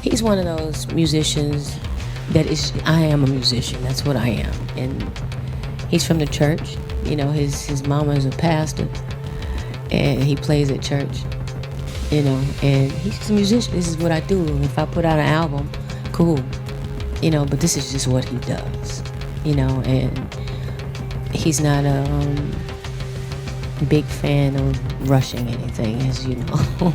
He's one of those musicians that is, I am a musician. That's what I am. And he's from the church. You know, his mama is a pastor, and he plays at church. You know, and he's just a musician. This is what I do. If I put out an album, cool. You know, but this is just what he does. You know, and he's not a big fan of rushing anything, as you know.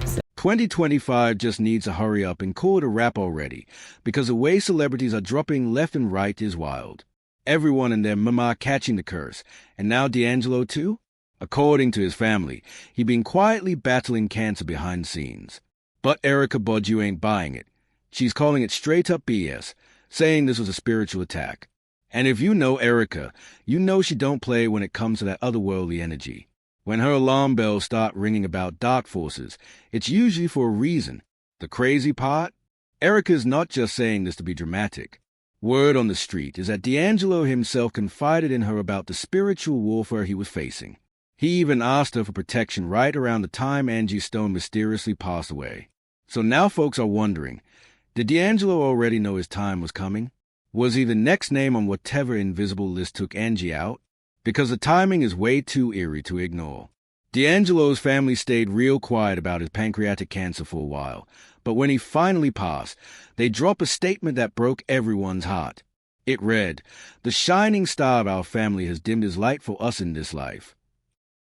So. 2025 just needs to hurry up and call it a wrap already, because the way celebrities are dropping left and right is wild. Everyone and their mama catching the curse, and now D'Angelo too? According to his family, he'd been quietly battling cancer behind the scenes. But Erykah Badu ain't buying it. She's calling it straight-up BS, saying this was a spiritual attack. And if you know Erykah, you know she don't play when it comes to that otherworldly energy. When her alarm bells start ringing about dark forces, it's usually for a reason. The crazy part? Erykah's not just saying this to be dramatic. Word on the street is that D'Angelo himself confided in her about the spiritual warfare he was facing. He even asked her for protection right around the time Angie Stone mysteriously passed away. So now folks are wondering, did D'Angelo already know his time was coming? Was he the next name on whatever invisible list took Angie out? Because the timing is way too eerie to ignore. D'Angelo's family stayed real quiet about his pancreatic cancer for a while, but when he finally passed, they dropped a statement that broke everyone's heart. It read, "The shining star of our family has dimmed his light for us in this life."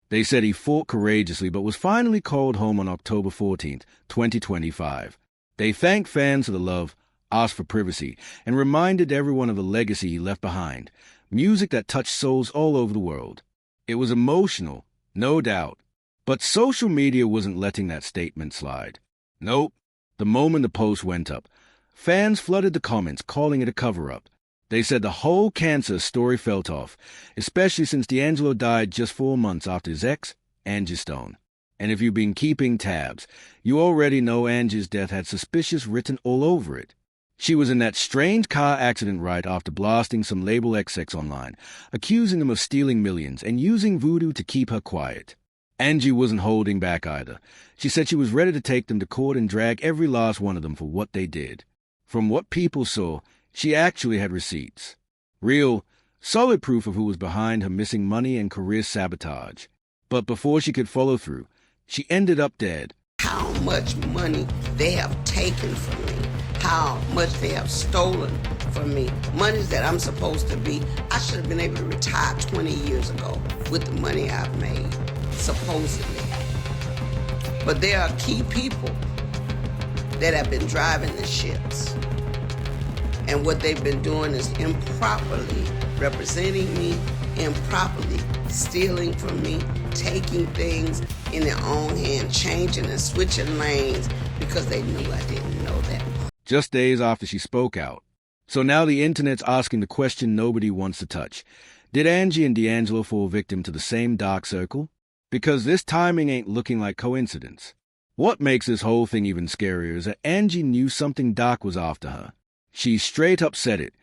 They said he fought courageously but was finally called home on October 14th, 2025. They thanked fans for the love, asked for privacy, and reminded everyone of the legacy he left behind, music that touched souls all over the world. It was emotional, no doubt, but social media wasn't letting that statement slide. Nope. The moment the post went up, fans flooded the comments calling it a cover-up. They said the whole cancer story felt off, especially since D'Angelo died just 4 months after his ex, Angie Stone. And if you've been keeping tabs, you already know Angie's death had suspicious written all over it. She was in that strange car accident right after blasting some label XX online, accusing them of stealing millions and using voodoo to keep her quiet. Angie wasn't holding back either. She said she was ready to take them to court and drag every last one of them for what they did. From what people saw, she actually had receipts. Real, solid proof of who was behind her missing money and career sabotage. But before she could follow through, she ended up dead. How much money they have taken from me. How much they have stolen from me. Monies that I'm supposed to be. I should have been able to retire 20 years ago with the money I've made, supposedly. But there are key people that have been driving the ships. And what they've been doing is improperly representing me, improperly stealing from me, taking things in their own hand, changing and switching lanes because they knew I didn't know that. Just days after she spoke out. So now the internet's asking the question nobody wants to touch. Did Angie and D'Angelo fall victim to the same dark circle? Because this timing ain't looking like coincidence. What makes this whole thing even scarier is that Angie knew something dark was after her. She straight up said it,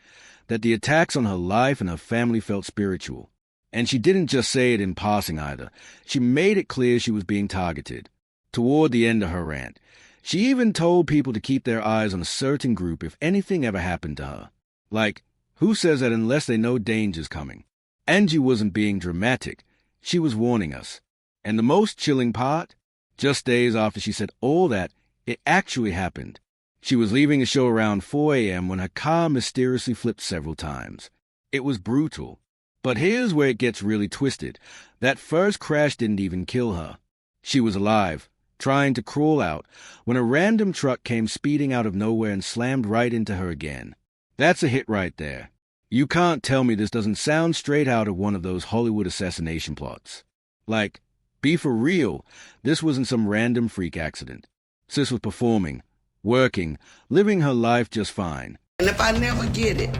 that the attacks on her life and her family felt spiritual. And she didn't just say it in passing either. She made it clear she was being targeted. Toward the end of her rant, she even told people to keep their eyes on a certain group if anything ever happened to her. Like, who says that unless they know danger's coming? Angie wasn't being dramatic. She was warning us. And the most chilling part? Just days after she said all that, it actually happened. She was leaving a show around 4 a.m. when her car mysteriously flipped several times. It was brutal. But here's where it gets really twisted. That first crash didn't even kill her. She was alive, trying to crawl out, when a random truck came speeding out of nowhere and slammed right into her again. That's a hit right there. You can't tell me this doesn't sound straight out of one of those Hollywood assassination plots. Like, be for real, this wasn't some random freak accident. Sis was performing, working, living her life just fine. And if I never get it,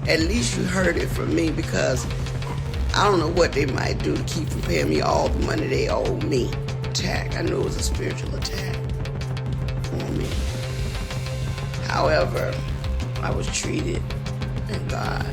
at least you heard it from me, because I don't know what they might do to keep from paying me all the money they owe me. Attack, I knew it was a spiritual attack on me. However, I was treated and God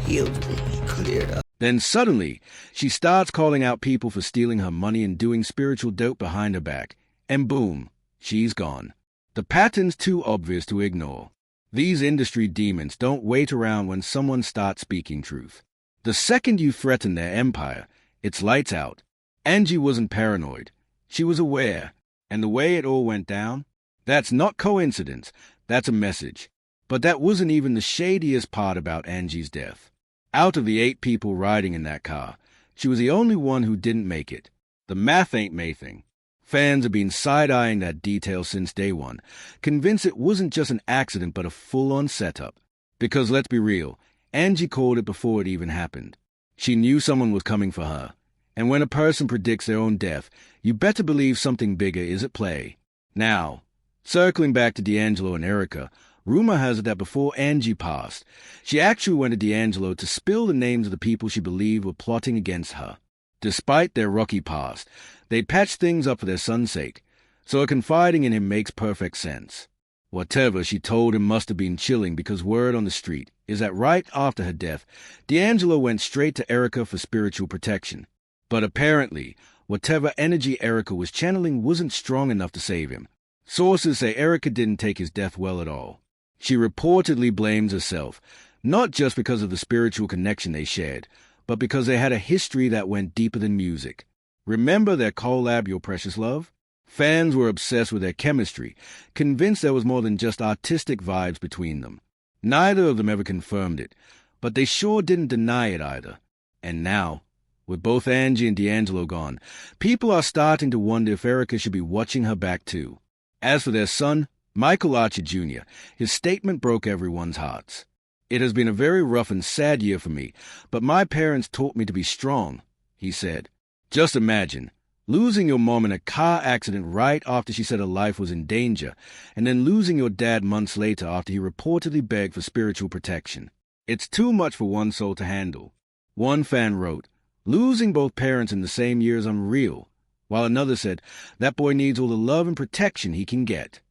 healed me, cleared up. Then suddenly, she starts calling out people for stealing her money and doing spiritual dope behind her back. And boom, she's gone. The pattern's too obvious to ignore. These industry demons don't wait around when someone starts speaking truth. The second you threaten their empire, it's lights out. Angie wasn't paranoid. She was aware. And the way it all went down? That's not coincidence. That's a message. But that wasn't even the shadiest part about Angie's death. Out of the 8 people riding in that car, she was the only one who didn't make it. The math ain't mathing. Fans have been side-eyeing that detail since day one, convinced it wasn't just an accident but a full-on setup. Because let's be real, Angie called it before it even happened. She knew someone was coming for her. And when a person predicts their own death, you better believe something bigger is at play. Now, circling back to D'Angelo and Erykah, rumor has it that before Angie passed, she actually went to D'Angelo to spill the names of the people she believed were plotting against her. Despite their rocky past, they patched things up for their son's sake, so confiding in him makes perfect sense. Whatever she told him must have been chilling because word on the street is that right after her death, D'Angelo went straight to Erykah for spiritual protection. But apparently, whatever energy Erykah was channeling wasn't strong enough to save him. Sources say Erykah didn't take his death well at all. She reportedly blames herself, not just because of the spiritual connection they shared, but because they had a history that went deeper than music. Remember their collab, Your Precious Love? Fans were obsessed with their chemistry, convinced there was more than just artistic vibes between them. Neither of them ever confirmed it, but they sure didn't deny it either. And now, with both Angie and D'Angelo gone, people are starting to wonder if Erykah should be watching her back too. As for their son, Michael Archer Jr., his statement broke everyone's hearts. "It has been a very rough and sad year for me, but my parents taught me to be strong," he said. Just imagine, losing your mom in a car accident right after she said her life was in danger, and then losing your dad months later after he reportedly begged for spiritual protection. It's too much for one soul to handle. One fan wrote, "Losing both parents in the same year is unreal," while another said, "That boy needs all the love and protection he can get."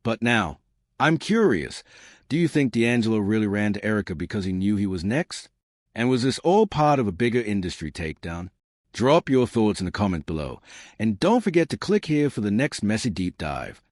But now, I'm curious, do you think D'Angelo really ran to Erykah because he knew he was next? And was this all part of a bigger industry takedown? Drop your thoughts in the comment below, and don't forget to click here for the next messy deep dive.